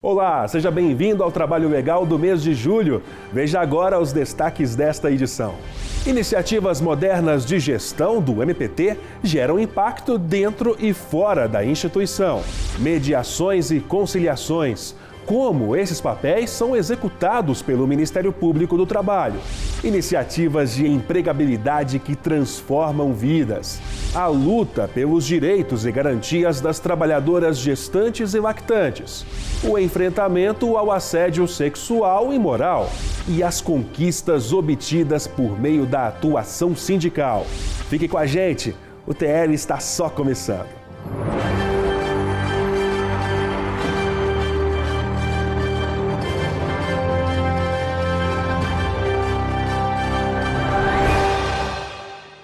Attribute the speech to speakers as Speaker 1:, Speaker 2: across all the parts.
Speaker 1: Olá, seja bem-vindo ao Trabalho Legal do mês de julho. Veja agora os destaques desta edição. Iniciativas modernas de gestão do MPT geram impacto dentro e fora da instituição. Mediações e conciliações. Como esses papéis são executados pelo Ministério Público do Trabalho. Iniciativas de empregabilidade que transformam vidas. A luta pelos direitos e garantias das trabalhadoras gestantes e lactantes. O enfrentamento ao assédio sexual e moral. E as conquistas obtidas por meio da atuação sindical. Fique com a gente, o TL está só começando.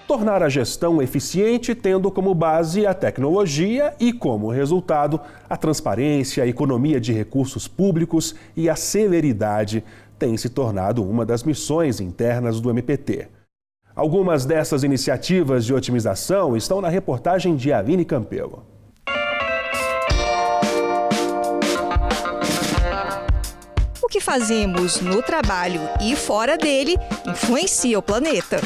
Speaker 1: Tornar a gestão eficiente tendo como base a tecnologia e, como resultado, a transparência, a economia de recursos públicos e a celeridade tem se tornado uma das missões internas do MPT. Algumas dessas iniciativas de otimização estão na reportagem de Aline Campelo.
Speaker 2: O que fazemos no trabalho e fora dele influencia o planeta.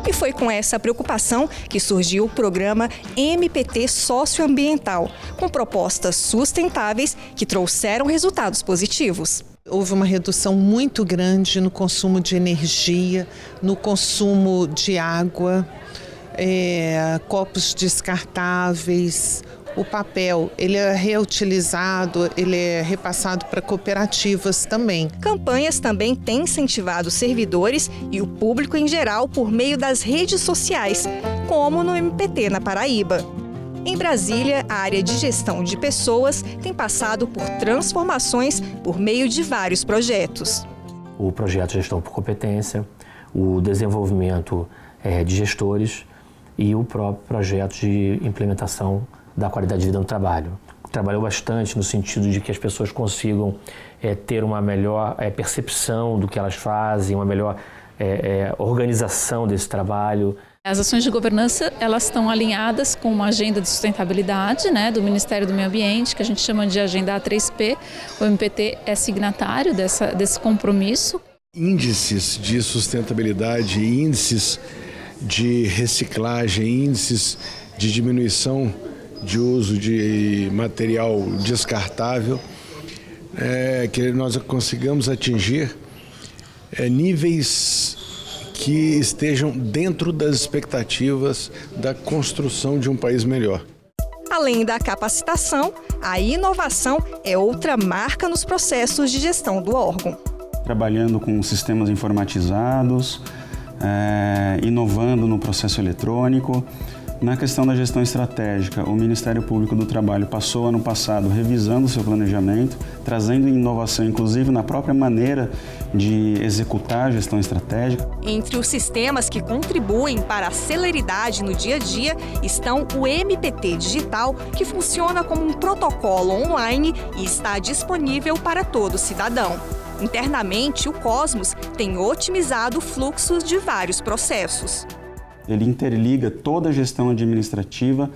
Speaker 2: E foi com essa preocupação que surgiu o programa MPT Socioambiental, com propostas sustentáveis que trouxeram resultados positivos.
Speaker 3: Houve uma redução muito grande no consumo de energia, no consumo de água, copos descartáveis. O papel, ele é reutilizado, ele é repassado para cooperativas também.
Speaker 2: Campanhas também têm incentivado os servidores e o público em geral por meio das redes sociais, como no MPT na Paraíba. Em Brasília, a área de gestão de pessoas tem passado por transformações por meio de vários projetos.
Speaker 4: O projeto Gestão por Competência, o desenvolvimento de gestores e o próprio projeto de implementação da qualidade de vida no trabalho. Trabalhou bastante no sentido de que as pessoas consigam ter uma melhor percepção do que elas fazem, uma melhor organização desse trabalho.
Speaker 5: As ações de governança, elas estão alinhadas com uma agenda de sustentabilidade, do Ministério do Meio Ambiente, que a gente chama de Agenda A3P. O MPT é signatário desse compromisso.
Speaker 6: Índices de sustentabilidade, índices de reciclagem, índices de diminuição de uso de material descartável, que nós consigamos atingir níveis que estejam dentro das expectativas da construção de um país melhor.
Speaker 2: Além da capacitação, a inovação é outra marca nos processos de gestão do órgão.
Speaker 7: Trabalhando com sistemas informatizados, inovando no processo eletrônico. Na questão da gestão estratégica, o Ministério Público do Trabalho passou ano passado revisando o seu planejamento, trazendo inovação inclusive na própria maneira de executar a gestão estratégica.
Speaker 2: Entre os sistemas que contribuem para a celeridade no dia a dia estão o MPT Digital, que funciona como um protocolo online e está disponível para todo cidadão. Internamente, o Cosmos tem otimizado fluxos de vários processos.
Speaker 7: Ele interliga toda a gestão administrativa,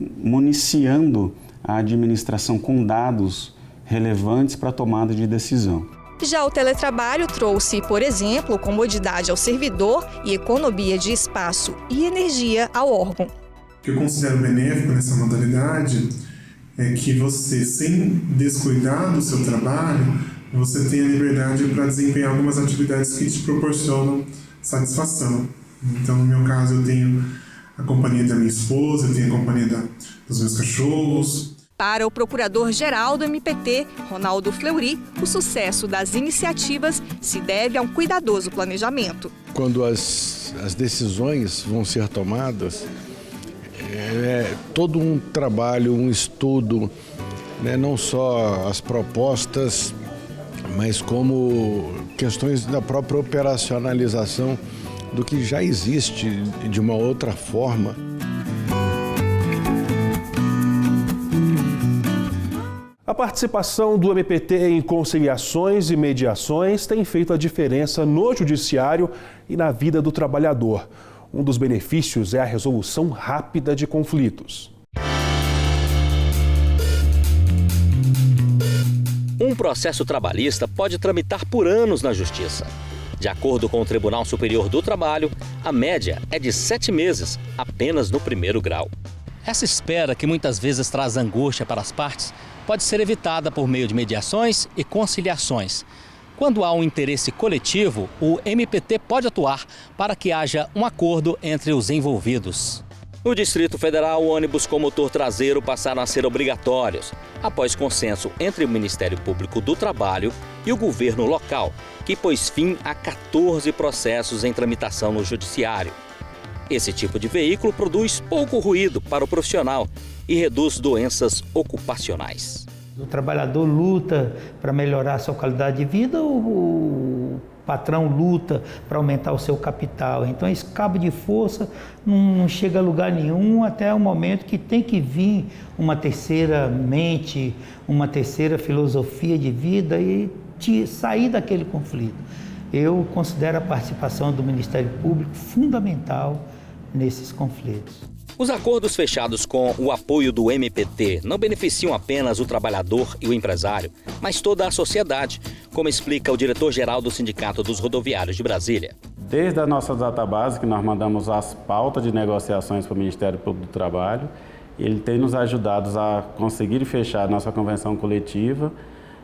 Speaker 7: municiando a administração com dados relevantes para a tomada de decisão.
Speaker 2: Já o teletrabalho trouxe, por exemplo, comodidade ao servidor e economia de espaço e energia ao órgão.
Speaker 8: O que eu considero benéfico nessa modalidade é que você, sem descuidar do seu trabalho, você tem a liberdade para desempenhar algumas atividades que te proporcionam satisfação. Então, no meu caso, eu tenho a companhia da minha esposa, eu tenho a companhia dos meus cachorros.
Speaker 2: Para o procurador-geral do MPT, Ronaldo Fleury, o sucesso das iniciativas se deve a um cuidadoso planejamento.
Speaker 6: Quando as decisões vão ser tomadas, todo um trabalho, um estudo, não só as propostas, mas como questões da própria operacionalização do que já existe de uma outra forma.
Speaker 1: A participação do MPT em conciliações e mediações tem feito a diferença no judiciário e na vida do trabalhador. Um dos benefícios é a resolução rápida de conflitos.
Speaker 9: processo trabalhista pode tramitar por anos na Justiça. De acordo com o Tribunal Superior do Trabalho, a média é de 7 meses, apenas no primeiro grau. Essa espera, que muitas vezes traz angústia para as partes, pode ser evitada por meio de mediações e conciliações. Quando há um interesse coletivo, o MPT pode atuar para que haja um acordo entre os envolvidos. No Distrito Federal, ônibus com motor traseiro passaram a ser obrigatórios, após consenso entre o Ministério Público do Trabalho e o governo local, que pôs fim a 14 processos em tramitação no Judiciário. Esse tipo de veículo produz pouco ruído para o profissional e reduz doenças ocupacionais.
Speaker 10: O trabalhador luta para melhorar a sua qualidade de vida, o patrão luta para aumentar o seu capital. Então esse cabo de força não chega a lugar nenhum até o momento que tem que vir uma terceira mente, uma terceira filosofia de vida e sair daquele conflito. Eu considero a participação do Ministério Público fundamental nesses conflitos.
Speaker 9: Os acordos fechados com o apoio do MPT não beneficiam apenas o trabalhador e o empresário, mas toda a sociedade, como explica o diretor-geral do Sindicato dos Rodoviários de Brasília.
Speaker 11: Desde a nossa database, que nós mandamos as pautas de negociações para o Ministério Público do Trabalho, ele tem nos ajudado a conseguir fechar a nossa convenção coletiva,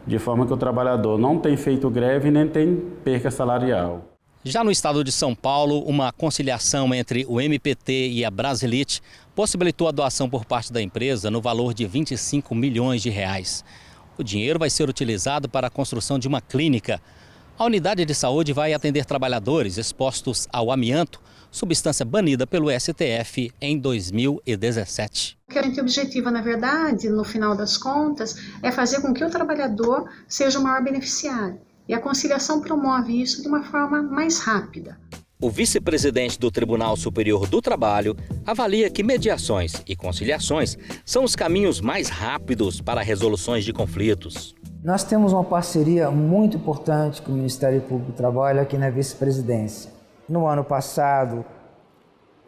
Speaker 11: de forma que o trabalhador não tem feito greve nem tem perca salarial.
Speaker 9: Já no estado de São Paulo, uma conciliação entre o MPT e a Brasilite possibilitou a doação por parte da empresa no valor de 25 milhões de reais. O dinheiro vai ser utilizado para a construção de uma clínica. A unidade de saúde vai atender trabalhadores expostos ao amianto, substância banida pelo STF em 2017.
Speaker 12: O que a gente objetiva, na verdade, no final das contas, é fazer com que o trabalhador seja o maior beneficiário. E a conciliação promove isso de uma forma mais rápida.
Speaker 9: O vice-presidente do Tribunal Superior do Trabalho avalia que mediações e conciliações são os caminhos mais rápidos para resoluções de conflitos.
Speaker 13: Nós temos uma parceria muito importante com o Ministério Público do Trabalho aqui na vice-presidência. No ano passado,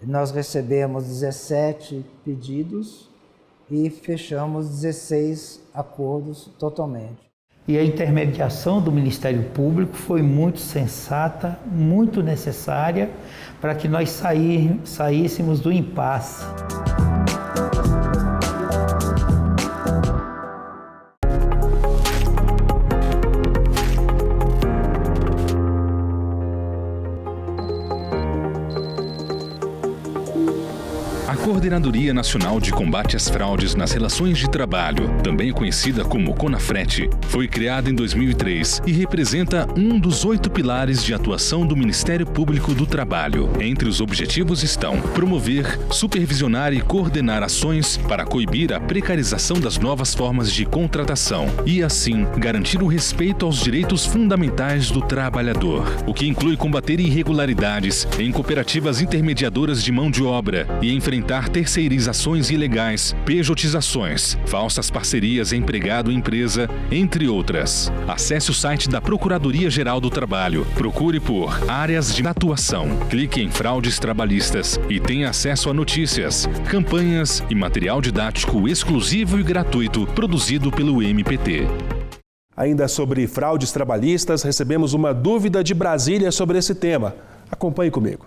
Speaker 13: nós recebemos 17 pedidos e fechamos 16 acordos totalmente.
Speaker 10: E a intermediação do Ministério Público foi muito sensata, muito necessária para que nós saíssemos do impasse.
Speaker 14: A Coordenadoria Nacional de Combate às Fraudes nas Relações de Trabalho, também conhecida como CONAFRET, foi criada em 2003 e representa um dos 8 pilares de atuação do Ministério Público do Trabalho. Entre os objetivos estão promover, supervisionar e coordenar ações para coibir a precarização das novas formas de contratação e, assim, garantir o respeito aos direitos fundamentais do trabalhador, o que inclui combater irregularidades em cooperativas intermediadoras de mão de obra e enfrentar terceirizações ilegais, pejotizações, falsas parcerias empregado-empresa, entre outras. Acesse o site da Procuradoria-Geral do Trabalho, procure por áreas de atuação, clique em fraudes trabalhistas e tenha acesso a notícias, campanhas e material didático exclusivo e gratuito produzido pelo MPT.
Speaker 1: Ainda sobre fraudes trabalhistas, recebemos uma dúvida de Brasília sobre esse tema. Acompanhe comigo.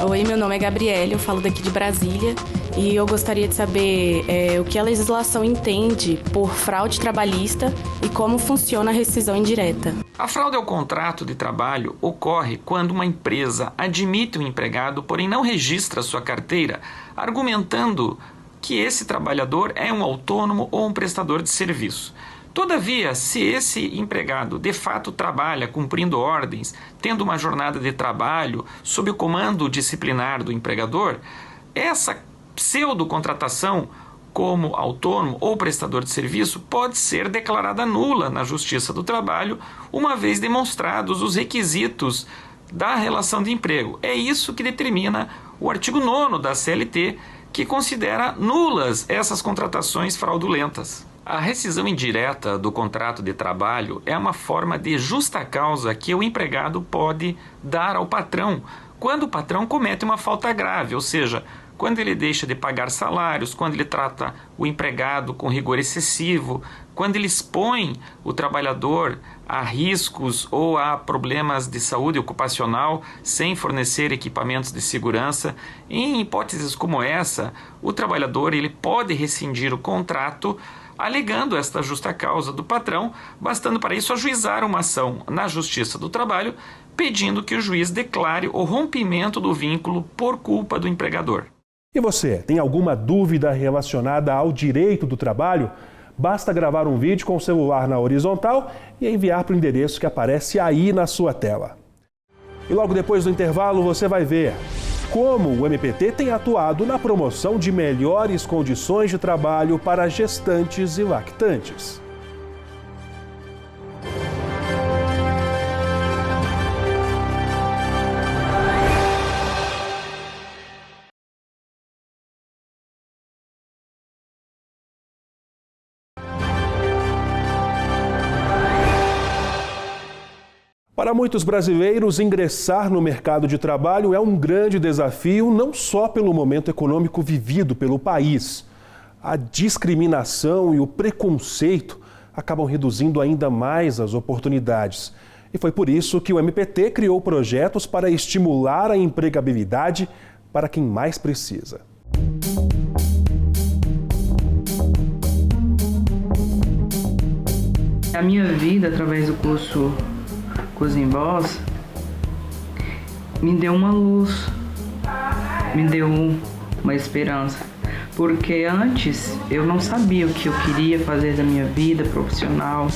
Speaker 15: Oi, meu nome é Gabriele, eu falo daqui de Brasília e eu gostaria de saber o que a legislação entende por fraude trabalhista e como funciona a rescisão indireta.
Speaker 16: A fraude ao contrato de trabalho ocorre quando uma empresa admite um empregado, porém não registra sua carteira, argumentando que esse trabalhador é um autônomo ou um prestador de serviço. Todavia, se esse empregado de fato trabalha cumprindo ordens, tendo uma jornada de trabalho sob o comando disciplinar do empregador, essa pseudocontratação como autônomo ou prestador de serviço pode ser declarada nula na Justiça do Trabalho, uma vez demonstrados os requisitos da relação de emprego. É isso que determina o artigo 9º da CLT, que considera nulas essas contratações fraudulentas. A rescisão indireta do contrato de trabalho é uma forma de justa causa que o empregado pode dar ao patrão quando o patrão comete uma falta grave, ou seja, quando ele deixa de pagar salários, quando ele trata o empregado com rigor excessivo, quando ele expõe o trabalhador a riscos ou a problemas de saúde ocupacional sem fornecer equipamentos de segurança. Em hipóteses como essa, o trabalhador ele pode rescindir o contrato alegando esta justa causa do patrão, bastando para isso ajuizar uma ação na Justiça do Trabalho, pedindo que o juiz declare o rompimento do vínculo por culpa do empregador.
Speaker 1: E você, tem alguma dúvida relacionada ao direito do trabalho? Basta gravar um vídeo com o celular na horizontal e enviar para o endereço que aparece aí na sua tela. E logo depois do intervalo você vai ver como o MPT tem atuado na promoção de melhores condições de trabalho para gestantes e lactantes. Para muitos brasileiros, ingressar no mercado de trabalho é um grande desafio, não só pelo momento econômico vivido pelo país. A discriminação e o preconceito acabam reduzindo ainda mais as oportunidades. E foi por isso que o MPT criou projetos para estimular a empregabilidade para quem mais precisa.
Speaker 17: A minha vida, através do curso Cozinha em Voz, me deu uma luz, me deu uma esperança, porque antes eu não sabia o que eu queria fazer da minha vida profissional,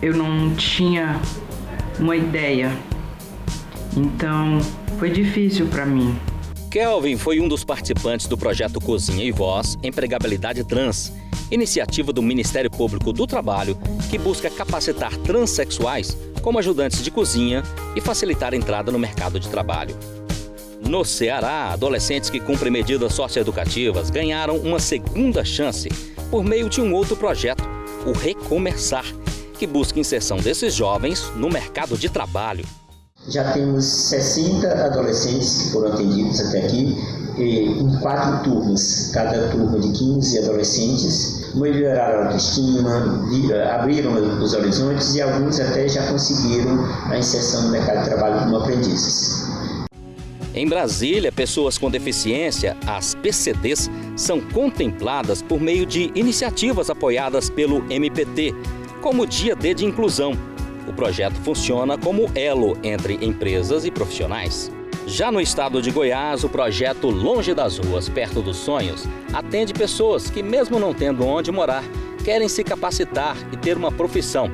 Speaker 17: eu não tinha uma ideia, então foi difícil para mim.
Speaker 9: Kelvin foi um dos participantes do projeto Cozinha e Voz Empregabilidade Trans, iniciativa do Ministério Público do Trabalho que busca capacitar transexuais como ajudantes de cozinha e facilitar a entrada no mercado de trabalho. No Ceará, adolescentes que cumprem medidas socioeducativas ganharam uma segunda chance por meio de um outro projeto, o Recomeçar, que busca a inserção desses jovens no mercado de trabalho.
Speaker 18: Já temos 60 adolescentes que foram atendidos até aqui, em 4 turmas, cada turma de 15 adolescentes. Melhoraram a autoestima, abriram os horizontes e alguns até já conseguiram a inserção no mercado de trabalho como aprendizes.
Speaker 9: Em Brasília, pessoas com deficiência, as PCDs, são contempladas por meio de iniciativas apoiadas pelo MPT, como o Dia D de Inclusão. O projeto funciona como elo entre empresas e profissionais. Já no estado de Goiás, o projeto Longe das Ruas, Perto dos Sonhos, atende pessoas que, mesmo não tendo onde morar, querem se capacitar e ter uma profissão.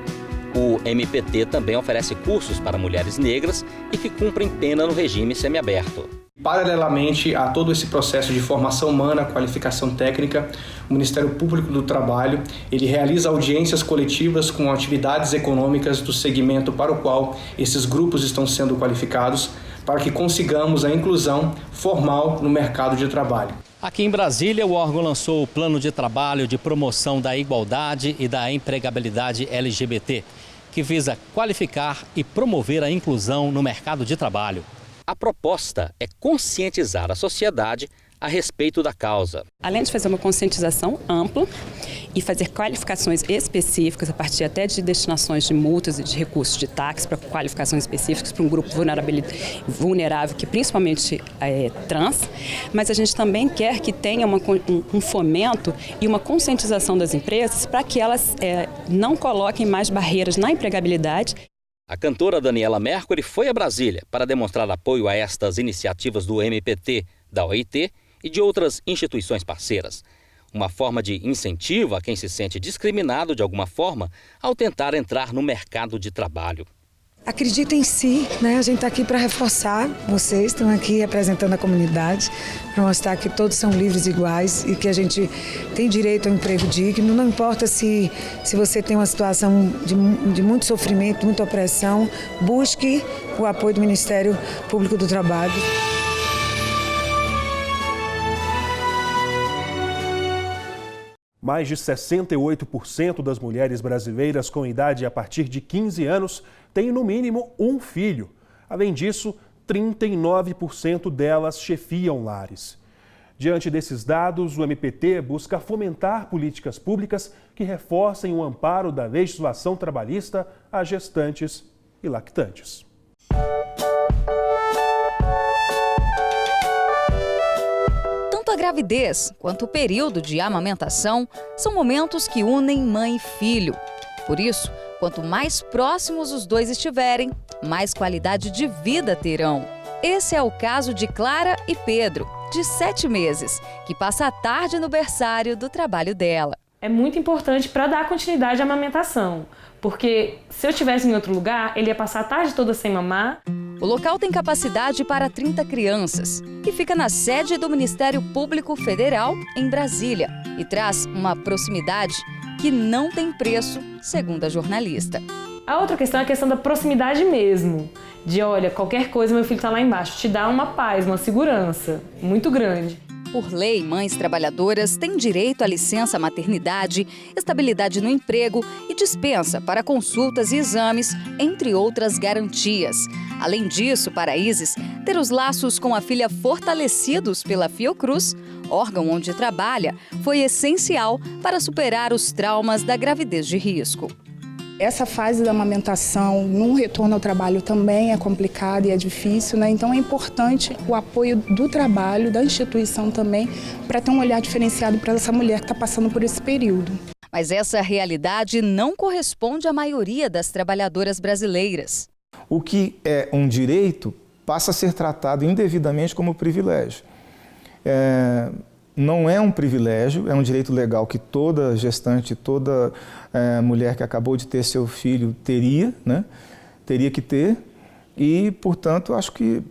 Speaker 9: O MPT também oferece cursos para mulheres negras e que cumprem pena no regime semiaberto.
Speaker 19: Paralelamente a todo esse processo de formação humana, qualificação técnica, o Ministério Público do Trabalho ele realiza audiências coletivas com atividades econômicas do segmento para o qual esses grupos estão sendo qualificados, para que consigamos a inclusão formal no mercado de trabalho.
Speaker 9: Aqui em Brasília, o órgão lançou o Plano de Trabalho de Promoção da Igualdade e da Empregabilidade LGBT, que visa qualificar e promover a inclusão no mercado de trabalho. A proposta é conscientizar a sociedade a respeito da causa.
Speaker 20: Além de fazer uma conscientização ampla e fazer qualificações específicas a partir até de destinações de multas e de recursos de taxas para qualificações específicas para um grupo vulnerável, que principalmente é trans, mas a gente também quer que tenha um fomento e uma conscientização das empresas para que elas não coloquem mais barreiras na empregabilidade.
Speaker 9: A cantora Daniela Mercury foi a Brasília para demonstrar apoio a estas iniciativas do MPT, da OIT e de outras instituições parceiras. Uma forma de incentivo a quem se sente discriminado de alguma forma ao tentar entrar no mercado de trabalho.
Speaker 21: Acredita em si, né? A gente está aqui para reforçar, vocês estão aqui representando a comunidade, para mostrar que todos são livres e iguais e que a gente tem direito ao emprego digno, não importa se você tem uma situação de muito sofrimento, muita opressão, busque o apoio do Ministério Público do Trabalho.
Speaker 1: Mais de 68% das mulheres brasileiras com idade a partir de 15 anos têm no mínimo um filho. Além disso, 39% delas chefiam lares. Diante desses dados, o MPT busca fomentar políticas públicas que reforcem o amparo da legislação trabalhista a gestantes e lactantes.
Speaker 3: Tanto a gravidez quanto o período de amamentação são momentos que unem mãe e filho. Por isso, quanto mais próximos os dois estiverem, mais qualidade de vida terão. Esse é o caso de Clara e Pedro, de 7 meses, que passa a tarde no berçário do trabalho dela.
Speaker 22: É muito importante para dar continuidade à amamentação, porque se eu estivesse em outro lugar, ele ia passar a tarde toda sem mamar.
Speaker 3: O local tem capacidade para 30 crianças e fica na sede do Ministério Público Federal, em Brasília, e traz uma proximidade que não tem preço, segundo a jornalista.
Speaker 22: A outra questão é a questão da proximidade mesmo. De, olha, qualquer coisa, meu filho está lá embaixo. Te dá uma paz, uma segurança muito grande.
Speaker 3: Por lei, mães trabalhadoras têm direito à licença maternidade, estabilidade no emprego e dispensa para consultas e exames, entre outras garantias. Além disso, para a Isis, ter os laços com a filha fortalecidos pela Fiocruz, órgão onde trabalha, foi essencial para superar os traumas da gravidez de risco.
Speaker 23: Essa fase da amamentação, num retorno ao trabalho, também é complicada e é difícil, né? Então é importante o apoio do trabalho, da instituição também, para ter um olhar diferenciado para essa mulher que está passando por esse período.
Speaker 3: Mas essa realidade não corresponde à maioria das trabalhadoras brasileiras.
Speaker 24: O que é um direito passa a ser tratado indevidamente como privilégio. Não é um privilégio, é um direito legal que toda gestante, toda mulher que acabou de ter seu filho teria, né? Teria que ter e, portanto, acho que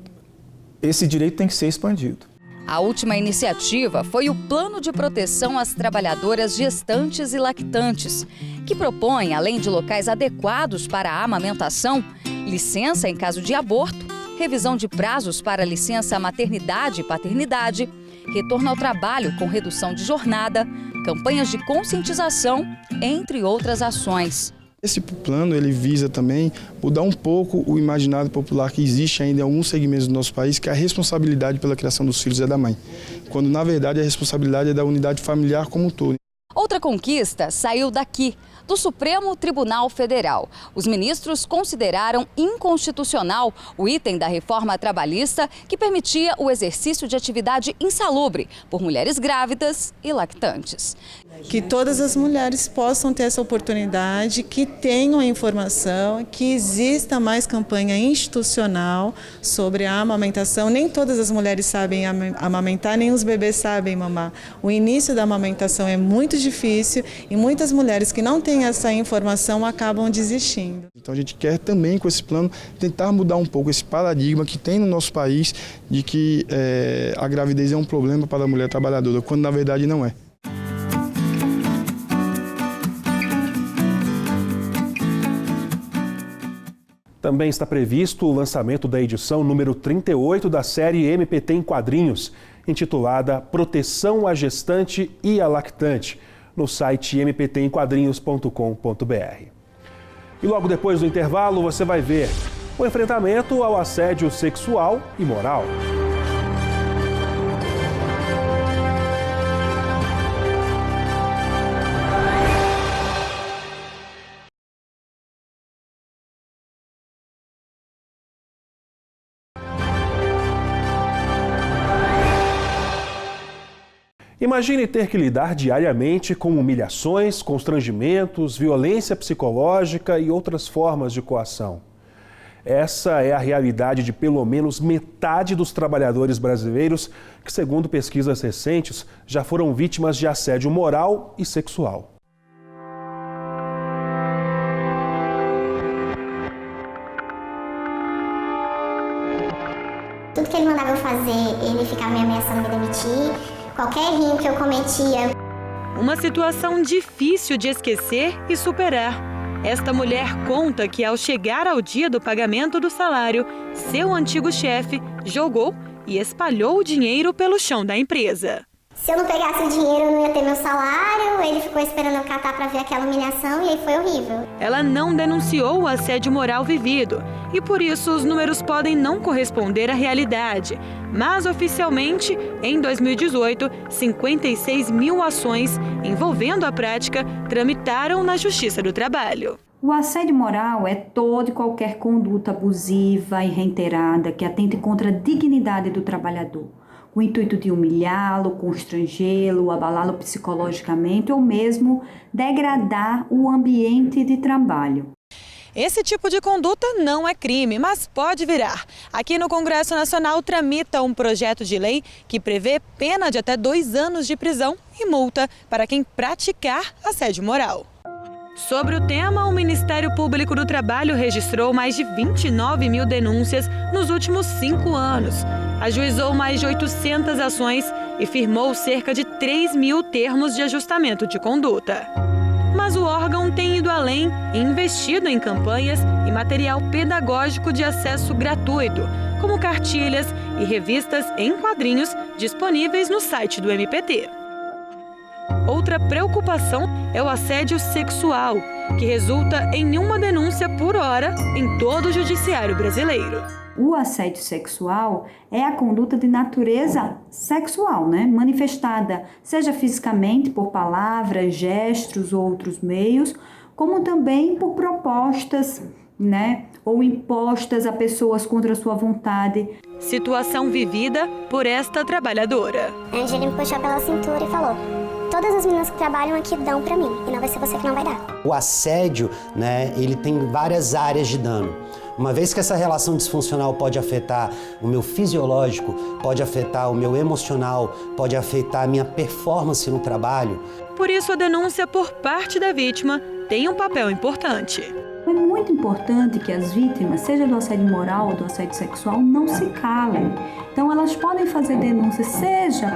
Speaker 24: esse direito tem que ser expandido.
Speaker 3: A última iniciativa foi o Plano de Proteção às Trabalhadoras Gestantes e Lactantes, que propõe, além de locais adequados para a amamentação, licença em caso de aborto, revisão de prazos para licença maternidade e paternidade, retorno ao trabalho com redução de jornada, campanhas de conscientização, entre outras ações.
Speaker 25: Esse plano ele visa também mudar um pouco o imaginário popular que existe ainda em alguns segmentos do nosso país, que a responsabilidade pela criação dos filhos é da mãe, quando na verdade a responsabilidade é da unidade familiar como um todo.
Speaker 3: Outra conquista saiu daqui, do Supremo Tribunal Federal. Os ministros consideraram inconstitucional o item da reforma trabalhista que permitia o exercício de atividade insalubre por mulheres grávidas e lactantes.
Speaker 26: Que todas as mulheres possam ter essa oportunidade, que tenham a informação, que exista mais campanha institucional sobre a amamentação. Nem todas as mulheres sabem amamentar, nem os bebês sabem mamar. O início da amamentação é muito difícil e muitas mulheres que não têm essa informação acabam desistindo.
Speaker 25: Então a gente quer também, com esse plano, tentar mudar um pouco esse paradigma que tem no nosso país de que a gravidez é um problema para a mulher trabalhadora, quando na verdade não é.
Speaker 1: Também está previsto o lançamento da edição número 38 da série MPT em quadrinhos, intitulada Proteção à Gestante e à Lactante, no site mptemquadrinhos.com.br. E logo depois do intervalo você vai ver o enfrentamento ao assédio sexual e moral. Imagine ter que lidar diariamente com humilhações, constrangimentos, violência psicológica e outras formas de coação. Essa é a realidade de pelo menos metade dos trabalhadores brasileiros que, segundo pesquisas recentes, já foram vítimas de assédio moral e sexual.
Speaker 27: Tudo que ele mandava eu fazer, ele ficava me ameaçando me demitir. Qualquer erro que eu cometia.
Speaker 28: Uma situação difícil de esquecer e superar. Esta mulher conta que ao chegar ao dia do pagamento do salário, seu antigo chefe jogou e espalhou o dinheiro pelo chão da empresa.
Speaker 27: Se eu não pegasse o dinheiro, eu não ia ter meu salário. Ele ficou esperando eu catar para ver aquela humilhação e aí foi horrível.
Speaker 28: Ela não denunciou o assédio moral vivido e por isso os números podem não corresponder à realidade. Mas oficialmente, em 2018, 56 mil ações envolvendo a prática tramitaram na Justiça do Trabalho.
Speaker 2: O assédio moral é toda e qualquer conduta abusiva e reiterada que atente contra a dignidade do trabalhador, com o intuito de humilhá-lo, constrangê-lo, abalá-lo psicologicamente ou mesmo degradar o ambiente de trabalho.
Speaker 28: Esse tipo de conduta não é crime, mas pode virar. Aqui no Congresso Nacional tramita um projeto de lei que prevê pena de até 2 anos de prisão e multa para quem praticar assédio moral. Sobre o tema, o Ministério Público do Trabalho registrou mais de 29 mil denúncias nos últimos 5 anos. Ajuizou mais de 800 ações e firmou cerca de 3 mil termos de ajustamento de conduta. Mas o órgão tem ido além e investido em campanhas e material pedagógico de acesso gratuito, como cartilhas e revistas em quadrinhos disponíveis no site do MPT. Outra preocupação é o assédio sexual, que resulta em uma denúncia por hora em todo o judiciário brasileiro.
Speaker 2: O assédio sexual é a conduta de natureza sexual, manifestada, seja fisicamente por palavras, gestos ou outros meios, como também por propostas, ou impostas a pessoas contra a sua vontade.
Speaker 28: Situação vivida por esta trabalhadora.
Speaker 27: A Angela me puxou pela cintura e falou: todas as meninas que trabalham aqui dão pra mim, e não vai ser você que não vai dar.
Speaker 4: O assédio, ele tem várias áreas de dano. Uma vez que essa relação disfuncional pode afetar o meu fisiológico, pode afetar o meu emocional, pode afetar a minha performance no trabalho.
Speaker 28: Por isso, a denúncia por parte da vítima tem um papel importante.
Speaker 2: É muito importante que as vítimas, seja do assédio moral ou do assédio sexual, não se calem. Então, elas podem fazer denúncias, seja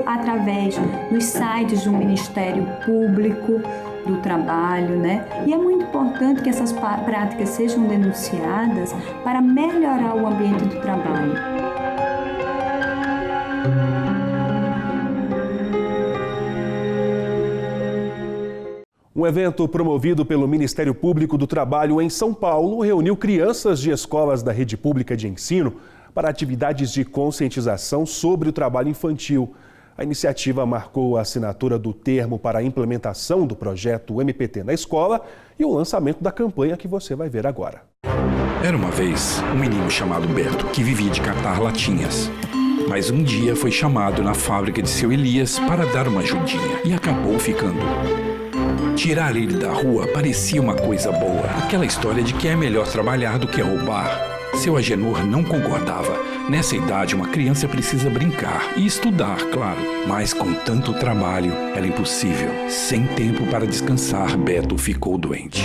Speaker 2: através dos sites do Ministério Público do Trabalho, E é muito importante que essas práticas sejam denunciadas para melhorar o ambiente do trabalho.
Speaker 1: Um evento promovido pelo Ministério Público do Trabalho em São Paulo reuniu crianças de escolas da rede pública de ensino para atividades de conscientização sobre o trabalho infantil. A iniciativa marcou a assinatura do termo para a implementação do projeto MPT na escola e o lançamento da campanha que você vai ver agora.
Speaker 5: Era uma vez um menino chamado Beto que vivia de catar latinhas. Mas um dia foi chamado na fábrica de seu Elias para dar uma ajudinha e acabou ficando. Tirar ele da rua parecia uma coisa boa. Aquela história de que é melhor trabalhar do que roubar. Seu Agenor não concordava. Nessa idade, uma criança precisa brincar e estudar, claro. Mas com tanto trabalho, era impossível. Sem tempo para descansar, Beto ficou doente.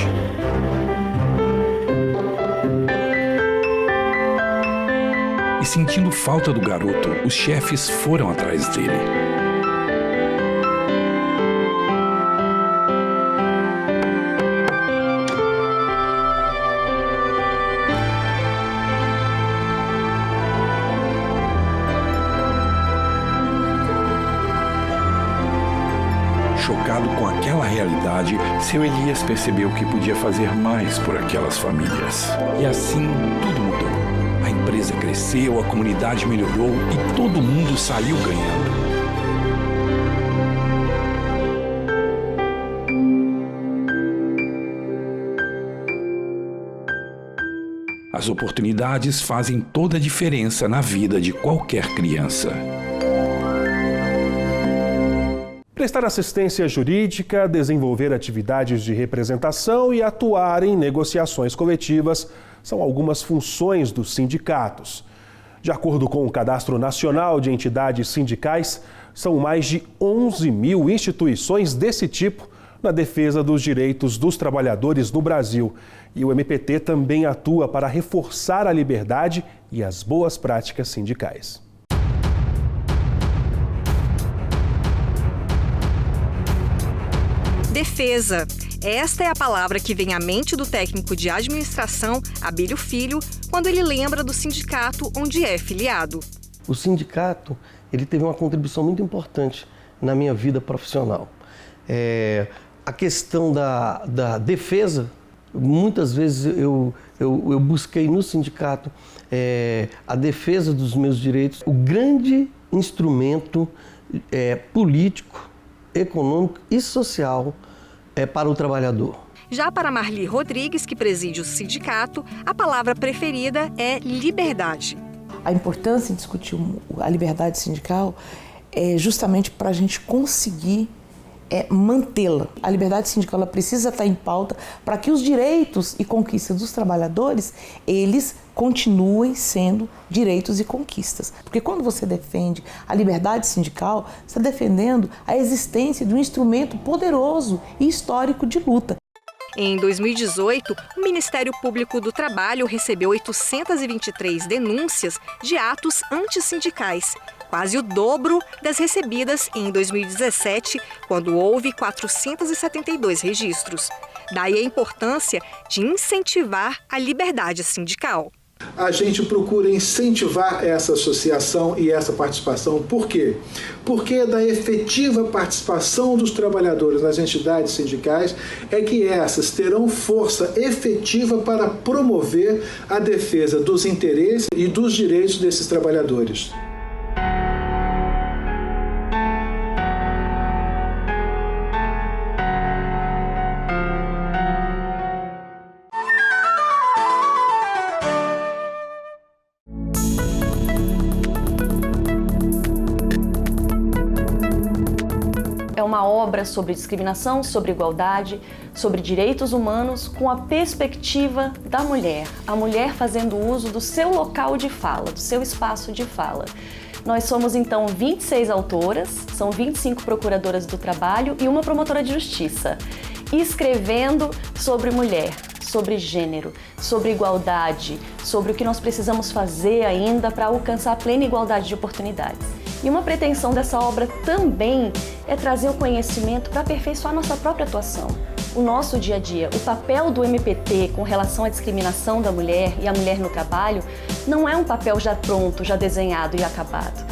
Speaker 5: E sentindo falta do garoto, os chefes foram atrás dele. Chocado com aquela realidade, seu Elias percebeu que podia fazer mais por aquelas famílias. E assim, tudo mudou. A empresa cresceu, a comunidade melhorou e todo mundo saiu ganhando. As oportunidades fazem toda a diferença na vida de qualquer criança.
Speaker 1: Prestar assistência jurídica, desenvolver atividades de representação e atuar em negociações coletivas são algumas funções dos sindicatos. De acordo com o Cadastro Nacional de Entidades Sindicais, são mais de 11 mil instituições desse tipo na defesa dos direitos dos trabalhadores no Brasil. E o MPT também atua para reforçar a liberdade e as boas práticas sindicais.
Speaker 6: Defesa. Esta é a palavra que vem à mente do técnico de administração, Abílio Filho, quando ele lembra do sindicato onde é filiado.
Speaker 7: O sindicato ele teve uma contribuição muito importante na minha vida profissional. A questão da defesa, muitas vezes eu busquei no sindicato a defesa dos meus direitos. O grande instrumento político, econômico e social para o trabalhador.
Speaker 6: Já para Marli Rodrigues, que preside o sindicato, a palavra preferida é liberdade.
Speaker 8: A importância em discutir a liberdade sindical é justamente para a gente conseguir mantê-la. A liberdade sindical ela precisa estar em pauta para que os direitos e conquistas dos trabalhadores, eles continuem sendo direitos e conquistas. Porque quando você defende a liberdade sindical, você está defendendo a existência de um instrumento poderoso e histórico de luta.
Speaker 6: Em 2018, o Ministério Público do Trabalho recebeu 823 denúncias de atos antissindicais, quase o dobro das recebidas em 2017, quando houve 472 registros. Daí a importância de incentivar a liberdade sindical.
Speaker 10: A gente procura incentivar essa associação e essa participação. Por quê? Porque da efetiva participação dos trabalhadores nas entidades sindicais é que essas terão força efetiva para promover a defesa dos interesses e dos direitos desses trabalhadores.
Speaker 28: É uma obra sobre discriminação, sobre igualdade, sobre direitos humanos, com a perspectiva da mulher. A mulher fazendo uso do seu local de fala, do seu espaço de fala. Nós somos, então, 26 autoras, são 25 procuradoras do trabalho e uma promotora de justiça, escrevendo sobre mulher, sobre gênero, sobre igualdade, sobre o que nós precisamos fazer ainda para alcançar a plena igualdade de oportunidades. E uma pretensão dessa obra também é trazer o conhecimento para aperfeiçoar nossa própria atuação, o nosso dia a dia. O papel do MPT com relação à discriminação da mulher e a mulher no trabalho não é um papel já pronto, já desenhado e acabado.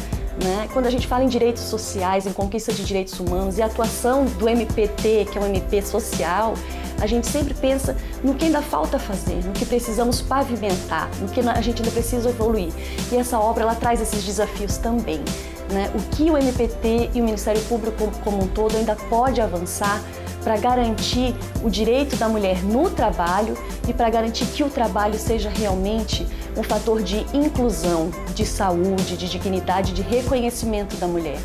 Speaker 28: Né? Quando a gente fala em direitos sociais, em conquista de direitos humanos e a atuação do MPT, que é um MP social, a gente sempre pensa no que ainda falta fazer, no que precisamos pavimentar, no que a gente ainda precisa evoluir. E essa obra ela traz esses desafios também. Né? O que o MPT e o Ministério Público como um todo ainda pode avançar para garantir o direito da mulher no trabalho e para garantir que o trabalho seja realmente um fator de inclusão, de saúde, de dignidade, de reconhecimento da mulher.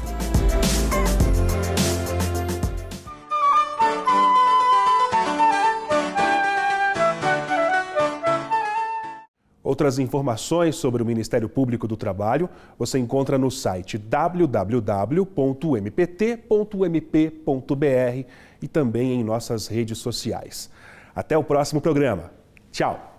Speaker 1: Outras informações sobre o Ministério Público do Trabalho você encontra no site www.mpt.mp.br e também em nossas redes sociais. Até o próximo programa. Tchau!